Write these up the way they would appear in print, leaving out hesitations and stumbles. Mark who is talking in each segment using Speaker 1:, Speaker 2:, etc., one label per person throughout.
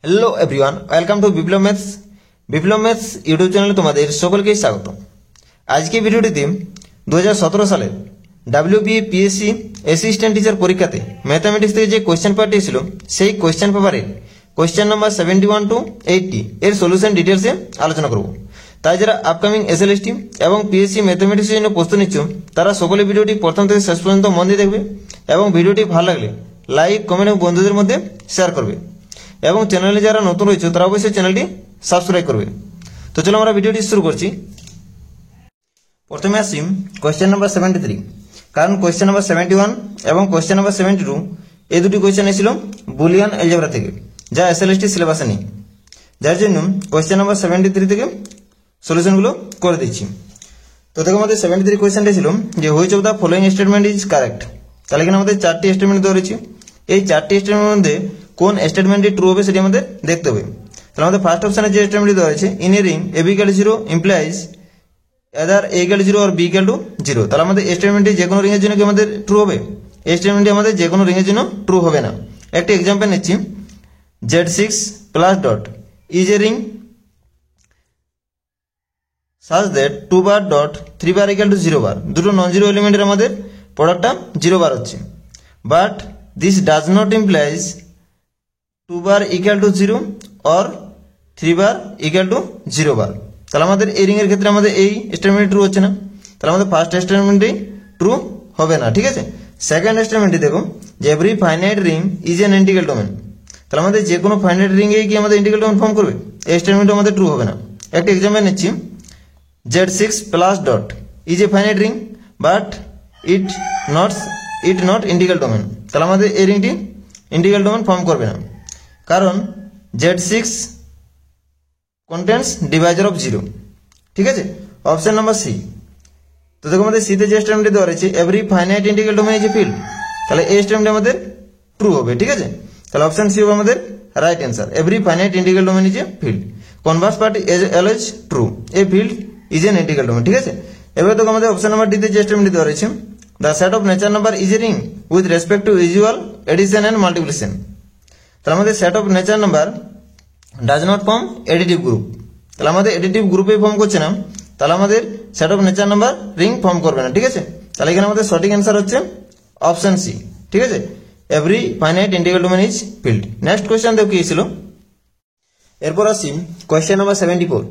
Speaker 1: Hello everyone, welcome to Biplab maths YouTube চ্যানেলে তোমাদের সকলকেই স্বাগত। আজকে ভিডিওটিতে 2017 সালের WBPSC অ্যাসিস্ট্যান্ট টিচার পরীক্ষাতে ম্যাথামেটিক্স থেকে যে কোয়েশ্চেন পেপারটি ছিল সেই কোয়েশ্চেন পেপারের কোয়েশ্চেন নাম্বার 71 to 80 এর সলিউশন ডিটেলসে আলোচনা করব। তাই যারা আপকামিং SLST এবং PSC ম্যাথামেটিক্সের জন্য প্রস্তুত নিচ্ছ তারা সকলে ভিডিওটি প্রথম থেকে শেষ পর্যন্ত মন দিয়ে দেখবে এবং ভিডিওটি ভালো লাগলে লাইক, কমেন্ট এবং বন্ধুদের মধ্যে শেয়ার করবে এবং চ্যানেলে যারা নতুন রয়েছে তারা অবশ্যই চ্যানেলটি সাবস্ক্রাইব করবে। তো চলো আমরা ভিডিওটি শুরু করছি। প্রথমে আসি কোয়েশ্চেন নাম্বার 73, কারণ কোয়েশ্চেন নাম্বার 71 এবং কোয়েশ্চেন নাম্বার 72 এই দুটি কোয়েশ্চেন এসেছিল বুলিয়ান অ্যালজেব্রা থেকে, যা SLST সিলেবাসে নেই, যার জন্য কোয়েশ্চেন নাম্বার 73 থেকে সলিউশনগুলো করে দিচ্ছি। তো দেখো আমাদের 73 কোয়েশ্চেনটা ছিল যে which of the following statement is correct. তাহলে এখানে আমাদের 4টি স্টেটমেন্ট দেওয়া রয়েছে। এই 4টি স্টেটমেন্টের মধ্যে কোন স্টেটমেন্টটি ট্রু হবে সেটি আমাদের দেখতে হবে। তাহলে আমাদের ফার্স্ট অপশনে যে স্টেটমেন্টটি দেওয়া রয়েছে, in a ring a b = 0 implies either a = 0 or b = 0। তাহলে আমাদের এই স্টেটমেন্টটি যে কোনো রিং এর জন্য কি আমাদের ট্রু হবে? এই স্টেটমেন্টটি আমাদের যে কোনো রিং এর জন্য ট্রু হবে না। একটা एग्जांपल নিচ্ছি, z6 plus dot is a ring such that 2 bar dot 3 bar = 0 bar। দুটো নন জিরো এলিমেন্টের আমাদের প্রোডাক্টটা 0 বার হচ্ছে, but this does not implies 2 bar = 0 or 3 bar = 0 bar। তাহলে আমাদের এই রিং এর ক্ষেত্রে আমাদের এই স্টেটমেন্ট ট্রু হচ্ছে না। তাহলে আমাদের ফার্স্ট স্টেটমেন্টটি ট্রু হবে না, ঠিক আছে। সেকেন্ড স্টেটমেন্টটি দেখো, যে every finite ring is an integral domain. তাহলে আমাদের যে কোনো ফাইনাইট রিং এ কি আমাদের ইন্টিগ্রাল ডোমেন ফর্ম করবে? এই স্টেটমেন্টটা আমাদের ট্রু হবে না। একটা एग्जांपल নিচ্ছি, z6 plus dot is a finite ring but it not integral domain। তাহলে আমাদের এই রিংটি ইন্টিগ্রাল ডোমেন ফর্ম করবে না, কারণ z6 contains divisor of 0, ঠিক আছে। Option number C. তো দেখো আমাদের সিতে যে স্টেটমেন্টটি দেওয়া রয়েছে, every finite integral domain is a field. তাহলে এই স্টেটমেন্টটি আমাদের ট্রু হবে, ঠিক আছে। তাহলে অপশন সি হবে আমাদের right answer. Every finite integral domain is a field. Converse part else true, a field is an integral domain, ঠিক আছে। এবার দেখো আমাদের অপশন নাম্বার ডিতে যে স্টেটমেন্টটি দেওয়া রয়েছে, the set of natural number is a ring with respect to usual addition and multiplication. তাহলে আমাদের set of natural number does not form additive group. তাহলে আমাদের এডিটিভ গ্রুপে ফর্ম করছে না, তাহলে আমাদের set of natural number ring form করবে না, ঠিক আছে। তাহলে এখানে আমাদের সঠিক অ্যান্সার হচ্ছে অপশন সি, ঠিক আছে। Every finite integral domain is field. Next question দেখো কি ছিল। এরপর আসি কোয়েশ্চেন নাম্বার 74।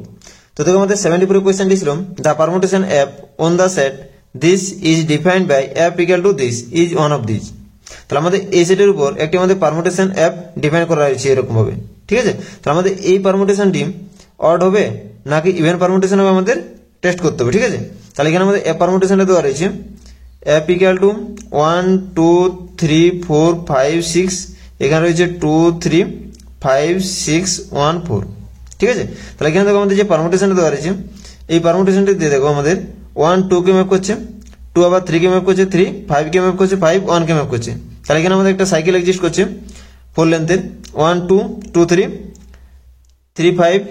Speaker 1: তো দেখো আমাদের 74 কোয়েশ্চেনটি ছিল, the permutation f on the set this is defined by f = this is one of this. তাহলে আমাদের এই সেটের উপর একটি আমাদের পারমুটেশন f ডিফাইন করা হয়েছে এরকম ভাবে, ঠিক আছে। তাহলে আমাদের এই পারমুটেশনটি অড হবে নাকি ইভেন পারমুটেশন হবে আমাদের টেস্ট করতে হবে, ঠিক আছে। তাহলে এখানে আমাদের f পারমুটেশনটা দেওয়া রয়েছে, f = 1 2 3 4 5 6, এখানে রয়েছে 2 3 5 6 1 4, ঠিক আছে। তাহলে এখানে দেখো আমাদের যে পারমুটেশনটা দেওয়া রয়েছে, এই পারমুটেশনটি দিয়ে দেখো আমাদের 1 2 কে ম্যাপ করছে, 2 আবার 3 কে ম্যাপ করছে, 3 5 কে ম্যাপ করছে, 5 1 কে ম্যাপ করছে। তাহলে এখানে আমাদের একটা সাইকেল এক্সিস্ট করছে 4 লেন্থের, 1 2 2 3 3 5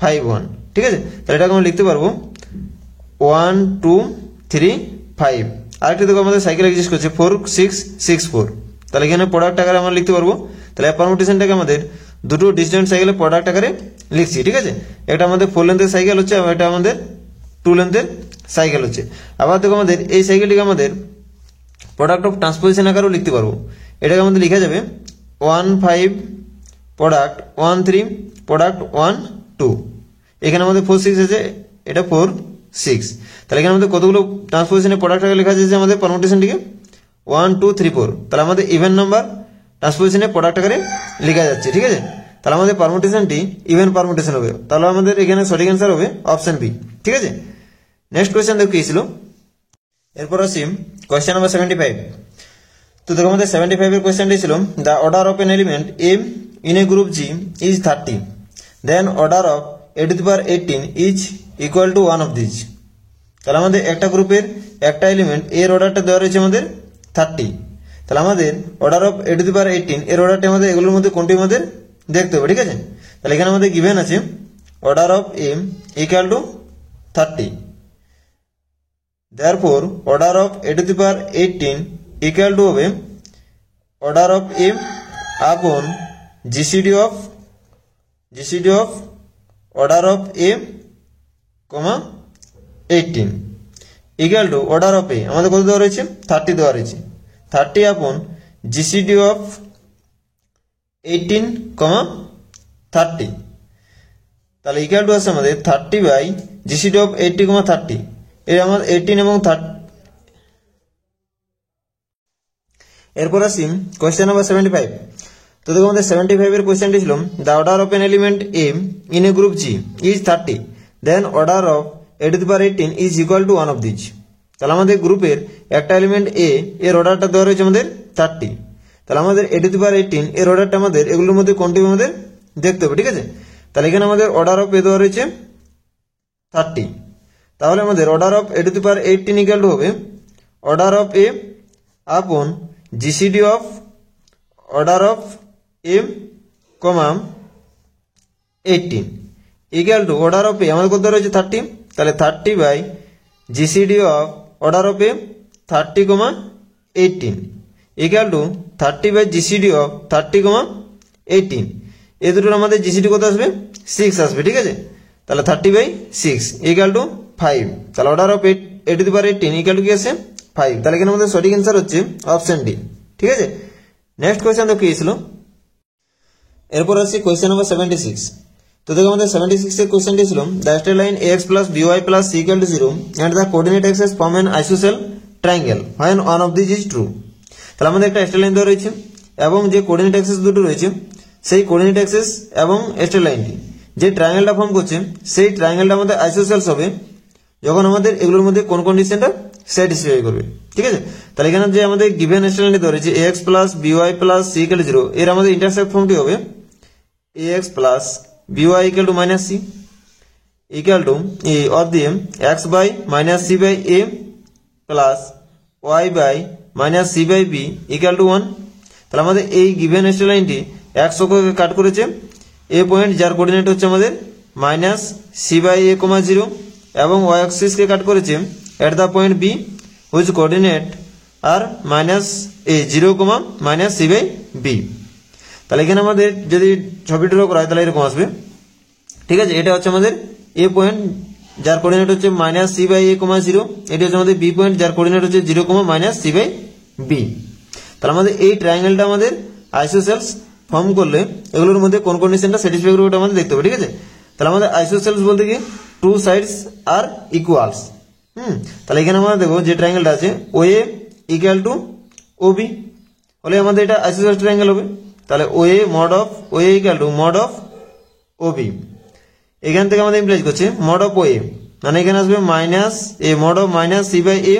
Speaker 1: 5 1, ঠিক আছে। তাহলে এটাকে আমরা লিখতে পারবো 1 2 3 5। আরেকটা দেখো আমাদের সাইকেল এক্সিস্ট করছে 4 6 6 4। তাহলে এখানে প্রোডাক্ট আকারে আমরা লিখতে পারবো। তাহলে পারমুটেশনটাকে আমাদের দুটো ডিসটেন্ট সাইকেলের প্রোডাক্ট আকারে লিখছি, ঠিক আছে। এটা আমাদের 4 লেন্থের সাইকেল হচ্ছে, আর এটা আমাদের 2 লেন্থের সাইকেল হচ্ছে। আবার দেখো আমাদের এই সাইকেলটিকে আমাদের প্রোডাক্ট অফ ট্রান্সপোজিশন আকারেও লিখতে পারবো। এটাকে আমাদের লেখা যাবে 1 5 প্রোডাক্ট 1 3 প্রোডাক্ট 1 2। এখানে আমাদের 4 6 আছে, এটা 4 6। তাহলে এখানে আমাদের কতগুলো ট্রান্সপোজিশনের প্রোডাক্ট আকারে লেখা যাচ্ছে আমাদের পারমুটেশনটিকে 1 2 3 4। তাহলে আমাদের ইভেন নাম্বার ট্রান্সপোজিশনের প্রোডাক্ট আকারে লেখা যাচ্ছে, ঠিক আছে। তাহলে আমাদের পারমুটেশনটি ইভেন পারমুটেশন হবে। তাহলে আমাদের এখানে সঠিক অ্যান্সার হবে অপশন বি, ঠিক আছে। নেক্সট কোয়েশ্চেন দেখো কি ছিল। এরপর আসি কোয়েশ্চেন নাম্বার 75। তো দেখো আমাদের 75 এর কোয়েশ্চেনটি ছিল, the order of an element a in a group G is 30, then order of a⁻18 is equal to one of this. তাহলে আমাদের একটা গ্রুপের একটা এলিমেন্ট এর অর্ডারটা দেওয়া রয়েছে আমাদের 30। তাহলে আমাদের অর্ডার অফ a⁻18 এর অর্ডারটা আমাদের এগুলোর মধ্যে কোনটি আমাদের দেখতে হবে, ঠিক আছে। তাহলে এখানে আমাদের গিভেন আছে order of A = 30, therefore order of a⁻18 equal to হবে order of m upon GCD of GCD of order of a comma 18 equal to order of a আমাদের কত দেওয়া রয়েছে 30 দেওয়া রয়েছে 30 আপন জিসিডি অফ 18 কমা 30 তাহলে ইকুয়াল টু আছে আমাদের 30 বাই জিসিডি অফ 80 কমা 30 এর আমাদের 18 এবং 30 এরপর আসি কোয়েশ্চেন নাম্বার 75 তো দেখো আমাদের 75 এর কোয়েশ্চেনটি ছিল the order of an element a in a group G is 30 then order of a to the power 18 is equal to one of this তাহলে আমাদের গ্রুপের একটা এলিমেন্ট এ এর অর্ডারটা দেওয়া রয়েছে আমাদের 30 তাহলে আমাদের a to the power 18 এর অর্ডারটা আমাদের এগুলোর মধ্যে কোনটি আমাদের দেখতে হবে ঠিক আছে তাহলে এখানে আমাদের অর্ডার অফ এ দেওয়া রয়েছে 30 তাহলে আমাদের order of a to the power 18 equal to হবে order of a upon GCD of order of a comma 18 equal to order of a আমাদের কত রয়েছে 30 তাহলে 30 by GCD of order of a 30 comma 18 equal to 30 by GCD of 30 comma 18 এই দুটোর আমাদের GCD কত আসবে 6 আসবে ঠিক আছে তাহলে 30 বাই 6 ইকুয়াল টু 5 তাহলে order of A to the power 18 equal two কি আছে 5 তাহলে এখানে আমাদের সঠিক অ্যান্সার হচ্ছে অপশন ডি ঠিক আছে নেক্সট কোয়েশ্চেন তো কি ছিল এরপর আসছে কোয়েশ্চেন নাম্বার 76 তো দেখো আমাদের 76 এর কোয়েশ্চেনটি ছিল the straight line ax plus by plus c equal to 0 and the coordinate axis form an isosceles triangle when one of these is true তাহলে আমাদের একটা স্ট্রেট লাইন দেওয়া রয়েছে এবং যে কোঅর্ডিনেট অ্যাক্সিস দুটো রয়েছে সেই কোঅর্ডিনেট অ্যাক্সিস এবং স্ট্রেট লাইনটি যে ট্রায়াঙ্গেলটা ফর্ম করছে সেই ট্রায়াঙ্গেলটা আমাদের আইসোসেলস হবে যখন আমাদের এগুলোর মধ্যে কোন কন্ডিশনটা স্যাটিসফাই করবে ঠিক আছে তাহলে এখানে যে আমাদের গিভেন স্ট্রেট লাইনটি দেওয়া রয়েছে ax plus by plus c equal to 0 এর আমাদের ইন্টারসেক্ট ফর্মটি হবে ax plus by equal to minus c equal to a of the x by minus c by a plus y by minus c by b equal to 1 তাহলে আমাদের এই given straight লাইনটি x অক্ষকে কাট করেছে a point যার coordinate হচ্ছে আমাদের minus c by a, 0 এবং y Axis কে কাট করেছে at the point b which coordinate আর minus a 0, minus c by b তাহলে এখানে আমাদের যদি ছবি ড্র করা হয় তাহলে এরকম আসবে ঠিক আছে এটা হচ্ছে আমাদের a পয়েন্ট যার কোঅর্ডিনেট হচ্ছে মাইনাস c by a, 0 এটি হচ্ছে আমাদের b পয়েন্ট যার কোঅর্ডিনেট হচ্ছে 0, মাইনাস c by b তাহলে আমাদের এই ট্রায়াঙ্গেলটা আমাদের আইসোসেলস ফর্ম করলে এগুলোর মধ্যে কোন কন্ডিশনটা স্যাটিসফাই করবে ওটা আমাদের দেখতে হবে ঠিক আছে তাহলে আমাদের আইসোসেলস বলতে কি টু সাইডস আর ইকুয়ালস তাহলে এখানে আমরা দেখো যে ট্রায়াঙ্গেলটা আছে OA ইকুয়াল টু OB হলে আমাদের এটা আইসোসেলস ট্রায়াঙ্গেল হবে তাহলে OA mod of OA equal to mod of OB এখান থেকে আমাদের ইমপ্লাইজ করছে mod of OA মানে এখানে আসবে minus a mod of minus c by a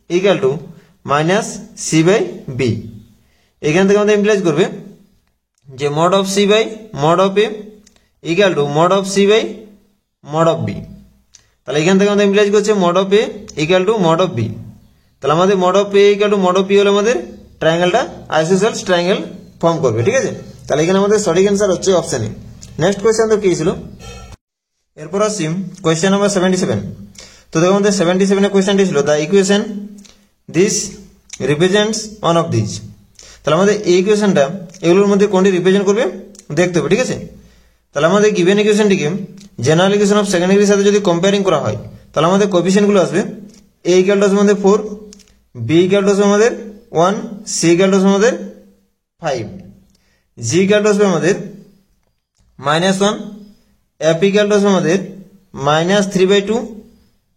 Speaker 1: equal to minus c by b এখান থেকে আমাদের ইমপ্লাইজ করবে যে mod of c by mod of a equal to mod of c by mod of b তাহলে এখান থেকে আমাদের implies করছে mod of a equal to mod of b তাহলে আমাদের mod of a equal to mod of b হলে আমাদের ট্রায়াঙ্গেলটা আইসোসেলস triangle form করবে ঠিক আছে তাহলে এখানে আমাদের সঠিক অ্যান্সার হচ্ছে অপশন এ নেক্সট কোশ্চেন তো কি ছিল এরপর আসি কোশ্চেন নাম্বার 77 তো দেখো আমাদের 77 এর কোশ্চেনটি ছিল the equation this represents one of this তাহলে আমাদের এই ইকুয়েশনটা এগুলোর মধ্যে কোনটি রিপ্রেজেন্ট করবে দেখতে হবে ঠিক আছে তাহলে আমাদের গিভেন ইকুয়েশনটিকে জেনারেল ইকুয়েশন অফ সেকেন্ড ডিগ্রির সাথে যদি কম্পেয়ারিং করা হয় তাহলে আমাদের কোএফিসিয়েন্টগুলো আসবে a ইকুয়াল টু আমাদের 4 b ইকুয়াল টু আমাদের 1 c ইকুয়াল টু আমাদের 5 g ইকুয়াল টু আমাদের -1 f ইকুয়াল টু আমাদের -3/2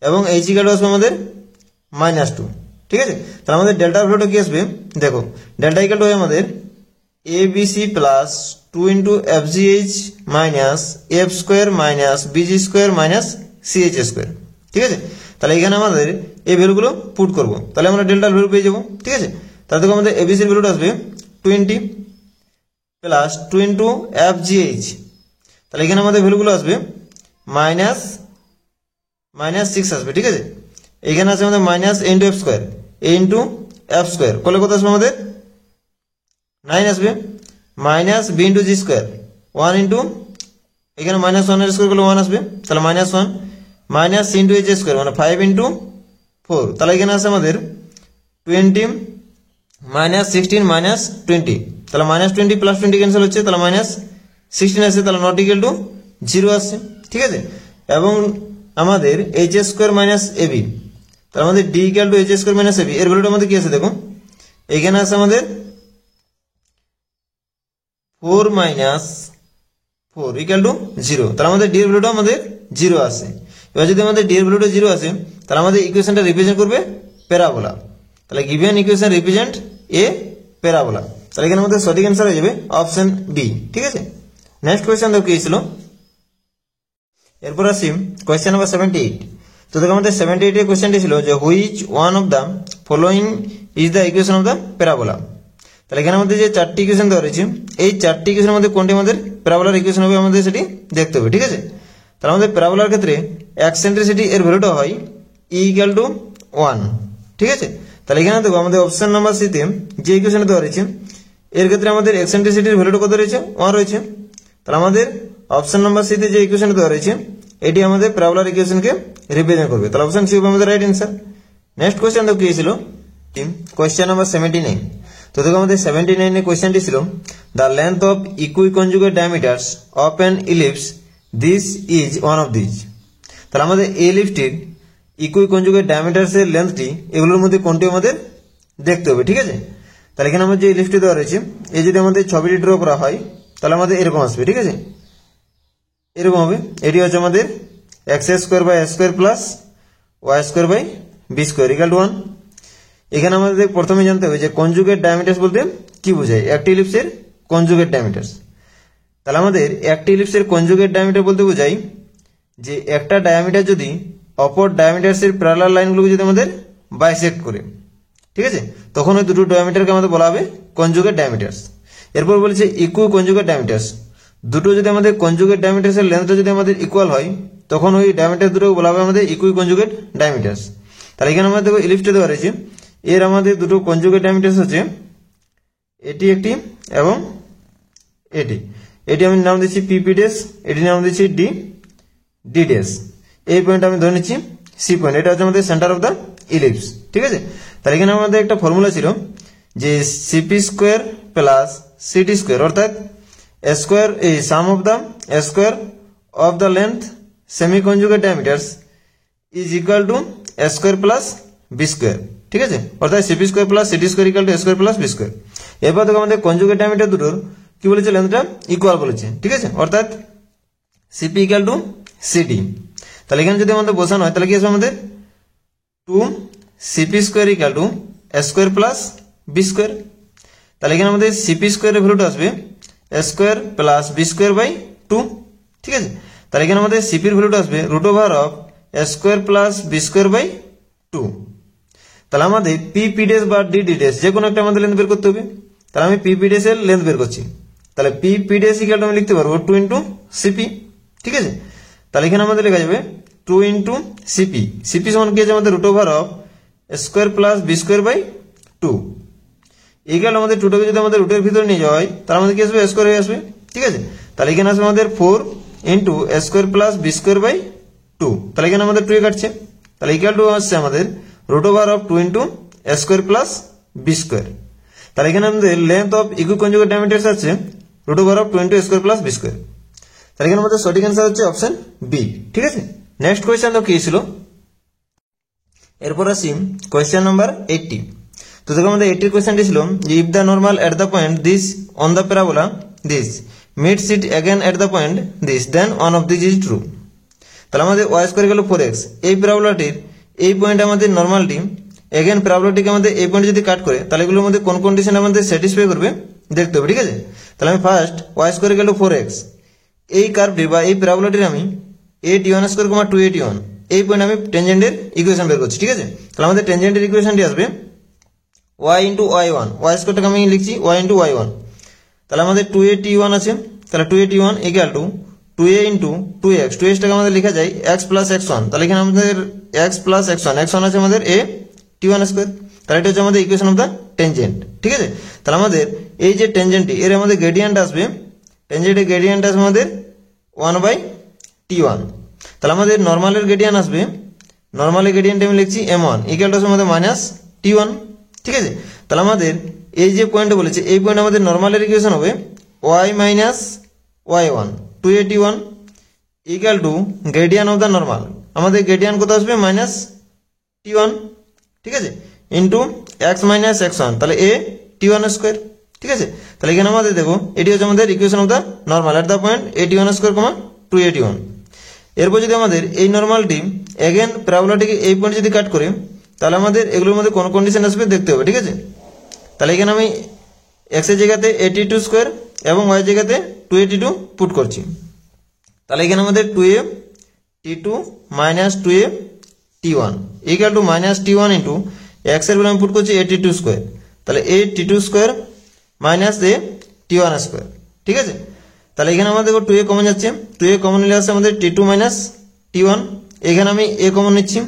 Speaker 1: এবং h ইকুয়াল টু আমাদের -2 ঠিক আছে তাহলে আমাদের ডেল্টা ভ্যালুটা কি আসবে দেখো ডেল্টা ইকুয়াল টু আমাদের abc plus 2 into fgh minus f square minus bg square minus ch square ঠিক আছে তাহলে এখানে আমাদের এই ভ্যালুগুলো পুট করব তাহলে আমরা ডেল্টার ভ্যালু পেয়ে যাব ঠিক আছে তাহলে দেখো আমাদের abc এর ভ্যালুটা আসবে 20 প্লাস 2 into fgh তাহলে এখানে আমাদের ভ্যালুগুলো আসবে মাইনাস 6 আসবে ঠিক আছে এখানে আছে আমাদের minus a into f square a into f square করলে কত আসবে আমাদের 9 আসবে minus b into g square 1 into এখানে মাইনাস 1 এর স্কয়ার করলে 1 আসবে তাহলে -1 minus c into h square মানে 5 into 4 তাহলে এখানে আছে আমাদের 20 মাইনাস 16 মাইনাস 20 তাহলে -20 প্লাস 20 ক্যান্সেল হচ্ছে তাহলে 16 আসছে, তাহলে নট ইকুয়াল টু 0 আসছে, ঠিক আছে। এবং আমাদের এইচ স্কোয়ার মাইনাস এবি, তাহলে আমাদের D equal to H square minus AB এর ভ্যালুটা আমাদের কি আছে দেখো, এখানে আছে আমাদের 4 মাইনাস 4 ইকুয়াল টু 0, তাহলে আমাদের ডি এর ভ্যালুটা আমাদের 0 আসে। এবার যদি আমাদের ডি এর ভ্যালুটা 0 আসে, তাহলে আমাদের ইকুয়েশনটা রিপ্রেজেন্ট করবে প্যারাবোলা, তাহলে given equation represent a parabola, তাহলে এখানে আমাদের সঠিক অ্যান্সার হয়ে যাবে অপশন বি, ঠিক আছে। নেক্সট কোয়েশ্চেন দেখো কি ছিল, এরপর আসি কোয়েশ্চেন নাম্বার 78। তো দেখো আমাদের 78 এর কোয়েশ্চেনটি ছিল যে which one of the following is the equation of the parabola. তাহলে এখানে আমাদের যে 4টি ইকুয়েশন দেওয়া রয়েছে, এই 4টি ইকুয়েশনের মধ্যে কোনটি আমাদের প্যারাবোলার ইকুয়েশন হবে আমাদের সেটি দেখতে হবে, ঠিক আছে। তাহলে আমাদের প্যারাবোলার ক্ষেত্রে এক্সেন্ট্রিসিটি এর ভ্যালুটা হয় ই ইকুয়াল টু 1, ঠিক আছে। তাহলে এখানে দেখো আমাদের অপশন নাম্বার সিতে যে ইকুয়েশনটা দেওয়া রয়েছে, এর ক্ষেত্রে আমাদের এক্সেন্ট্রিসিটির ভ্যালুটা কত রয়েছে, 1 রয়েছে। তাহলে আমাদের অপশন নাম্বার সিতে যে ইকুয়েশনটা দেওয়া রয়েছে, এটি আমাদের প্যারাবোলার ইকুয়েশনকে রিপ্রেজেন্ট করবে, তাহলে অপশন সি হবে আমাদের রাইট অ্যান্সার। নেক্সট কোয়েশ্চেন দেখো কি ছিল, কোয়েশ্চেন নাম্বার 79। তো দেখো আমাদের 79 এর কোয়েশ্চেনটি ছিল the length of equiconjugate diameters of an ellipse this is one of this. তাহলে আমাদের এই ইলিপসটির ইকুইকনজুগেট ডায়ামিটারস এর লেন্থটি এগুলোর মধ্যে কোনটি আমাদের দেখতে হবে, ঠিক আছে। তাহলে এখানে আমাদের যে ইলিপসটি দেওয়া রয়েছে, এই যদি আমাদের ছবিটি ড্র করা হয়, তাহলে আমাদের এরকম আসবে, ঠিক আছে, এরকম হবে। এটি হচ্ছে আমাদের x square by a square plus y square by b square equal to 1। এখানে আমাদের প্রথমে জানতে হবে যে কনজুগেট ডায়ামিটারস বলতে কি বোঝায়, একটি ইলিপসের কনজুগেট ডায়ামিটারস। তাহলে আমাদের একটি ইলিপসের কনজুগেট ডায়ামিটার বলতে বোঝায় যে একটা ডায়ামিটার যদি অপর ডায়ামিটারসের প্যারালাল লাইনগুলোকে যদি আমাদের বাইসেক্ট করে, ঠিক আছে, তখন ওই দুটো ডায়ামিটারকে আমাদের বলা হবে কনজুগেট ডায়ামিটারস। এরপর বলেছে ইকুই কনজুগেট ডায়ামিটারস, দুটো যদি আমাদের কনজুগেট ডায়ামিটারসের লেন্থটা যদি আমাদের ইকুয়াল হয়, তখন ওই ডায়ামিটার দুটোকে বলা হবে আমাদের ইকুই কনজুগেট ডায়ামিটারস। তাহলে এখানে আমাদের দেখো ইলিপসটা দেওয়া রয়েছে, এর আমাদের দুটো কনজুগেট ডায়ামিটারস হচ্ছে এটি একটি এবং এটি, এটি আমি নাম দিচ্ছি পিপি ড্যাশ, এটি নাম দিচ্ছি ডি ডি ড্যাশ। এই পয়েন্ট আমি ধরে নিচ্ছি সি পয়েন্ট, এটা হচ্ছে আমাদের সেন্টার অফ দ্য ইলিপস, ঠিক আছে। তাহলে এখানে আমাদের একটা ফর্মুলা ছিল যে CP square plus CT square, অর্থাৎ স্কোয়ার এই sum of the square of the length semi conjugate diameters is equal to square plus B square, ঠিক আছে, অর্থাৎ CP square plus CT square equal to square plus B square. এরপর দেখো আমাদের conjugate diameter দুটোর কি বলেছে, লেন্থটা ইকুয়াল বলেছে, ঠিক আছে, অর্থাৎ সিপি ইকুয়াল টু সিডি। তাহলে এখানে যদি আমাদের বসানো হয়, তাহলে কি আসবে আমাদের 2 CP square equal to square plus B square. তাহলে এখানে আমাদের সিপি স্কোয়ারের ভ্যালুটা আসবে square plus B square by 2, ঠিক আছে। তাহলে এখানে আমাদের সিপির ভ্যালুটা আসবে root over of square plus B square by 2। তাহলে আমাদের পিপি ড্যাশ বা ডিডি ড্যাশ যে কোনো একটা আমাদের লেন্থ বের করতে হবে। তাহলে আমি পিপি ড্যাশ এর লেন্থ বের করছি, তাহলে পিপি ড্যাশ ইকুয়াল টু আমি লিখতে পারবো 2 ইন্টু সিপি, ঠিক আছে। তাহলে এখানে আমাদের লেখা যাবে 2 ইন্টু সিপি, সিপি সমান কি আছে আমাদের root over of square plus B square by 2 equal আমাদের 2টাকে যদি আমাদের রুটের ভিতরে নিয়ে যাওয়া হয়, তাহলে আমাদের কি আসবে স্কোয়ার হয়ে আসবে, ঠিক আছে। তাহলে এখানে আসবে আমাদের 4 into square plus B square by 2, তাহলে এখানে আমাদের 2 কাটছে, তাহলে ইকুয়াল টু আসছে আমাদের root over of 2 into square plus B square. তাহলে এখানে আমাদের length of equiconjugate diameters আছে root over of 2 into square plus B square. তাহলে এখানে আমাদের সঠিক অ্যান্সার হচ্ছে অপশন বি, ঠিক আছে। নেক্সট কোয়েশ্চেন তো কি ছিল, এরপর আসি কোয়েশ্চেন নাম্বার 80। তো দেখো আমাদের 80 কোয়েশ্চেনটি ছিল যে if the normal at the point this on the parabola this meets it again at the point this then one of this is true. তাহলে আমাদের ওয়াই স্কোয়ার গেল 4x, এই প্যারাবোলাটির এই পয়েন্ট আমাদের নর্মালটি এগেন প্যারাবোলাটিকে আমাদের এই পয়েন্ট যদি কাট করে, তাহলে এগুলোর মধ্যে কোন কন্ডিশন আমাদের স্যাটিসফাই করবে দেখতে হবে, ঠিক আছে। তাহলে আমি ফার্স্ট ওয়াই স্কোয়ার গেল 4x, এই কার্ভটি বা এই প্যারাবোলাটির আমি a_t1 স্কোয়ার 2a_t1 এই পয়েন্ট আমি টেনজেন্টের ইকুয়েশন বের করছি, ঠিক আছে। তাহলে আমাদের টেনজেন্টের ইকুয়েশনটি আসবে y ইন্টু y1, ওয়াই স্কোয়ারটাকে আমি লিখছি y ইন্টু y1। তাহলে আমাদের 2a_t1 আছে, তাহলে 2a_t1 equal to 2a into 2x, 2xটাকে আমাদের লেখা যায় x প্লাস x1, তাহলে এখানে আমাদের x প্লাস x1, x1 আছে আমাদের a_t1 স্কোয়ার, তাহলে এটা হচ্ছে আমাদের ইকুয়েশন অফ দ্য টেনজেন্ট, ঠিক আছে। তাহলে আমাদের এই যে টেনজেন্টটি এর আমাদের গ্রেডিয়েন্ট আসবে, টেনজেন্টের গ্রেডিয়েন্ট আসবে আমাদের 1/t1। তাহলে আমাদের নর্মালের গ্রেডিয়েন্ট আসবে, নর্মালের গ্রেডিয়েন্ট আমি লিখছি m1 ইকুয়াল টু আমাদের মাইনাস t1, ঠিক আছে। তাহলে আমাদের এই যে পয়েন্টটা বলেছে এই পয়েন্ট আমাদের নর্মালের ইকুয়েশন হবে y minus y1 2a_t1 equal to gradient of the normal, আমাদের গ্রেডিয়ান কত আসবে মাইনাস t1, ঠিক আছে, ইন্টু x মাইনাস x1, তাহলে a t1 স্কোয়ার, ঠিক আছে। তাহলে এখানে আমাদের দেখো এটি হচ্ছে আমাদের equation of the normal at the point a_t1 square comma 2a_t1। এরপর যদি আমাদের এই নর্মালটি এগেন প্যারাবোলাটিকে এই পয়েন্ট যদি কাট করে, তাহলে আমাদের এগুলোর মধ্যে কোন কন্ডিশন আসবে দেখতে হবে, ঠিক আছে। তাহলে এখানে আমি x এর জায়গাতে a_t2 স্কোয়ার এবং y এর জায়গাতে 2a_t2 পুট করছি। তাহলে এখানে আমাদের 2a_t2 minus 2a_t1 equal to minus t1 into x এর ভ্যালু আমি পুট করছি a_t2 স্কোয়ার, তাহলে a_t2 square minus a_t1 square, ঠিক আছে। তাহলে এখানে আমাদের 2a কমন যাচ্ছে, 2a কমন নিলে আসছে আমাদের t2 মাইনাস t1, এখানে আমি a কমন নিচ্ছি,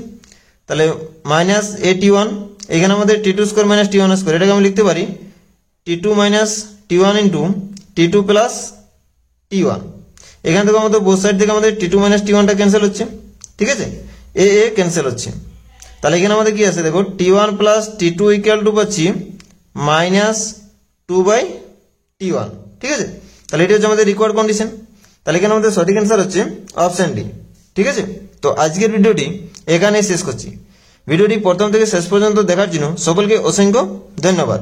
Speaker 1: তাহলে মাইনাস a_t1, এখানে আমাদের t2 square minus t1 square, এটাকে আমি লিখতে পারি t2 minus t1 into t2 plus t1। এখান থেকে আমাদের বোথ সাইড থেকে আমাদের t2 মাইনাস t1টা ক্যান্সেল হচ্ছে, ঠিক আছে, a ক্যান্সেল হচ্ছে। তাহলে এখানে আমাদের কি আছে দেখো t1 plus t2 equal to পাচ্ছি মাইনাস 2/t1, ঠিক আছে। তাহলে এটি হচ্ছে আমাদের রিকোয়ার্ড কন্ডিশন। তাহলে এখানে আমাদের সঠিক অ্যান্সার হচ্ছে অপশন ডি, ঠিক আছে। তো আজকের ভিডিওটি এখানেই শেষ করছি। ভিডিওটি প্রথম থেকে শেষ পর্যন্ত দেখার জন্য সকলকে অসংখ্য ধন্যবাদ।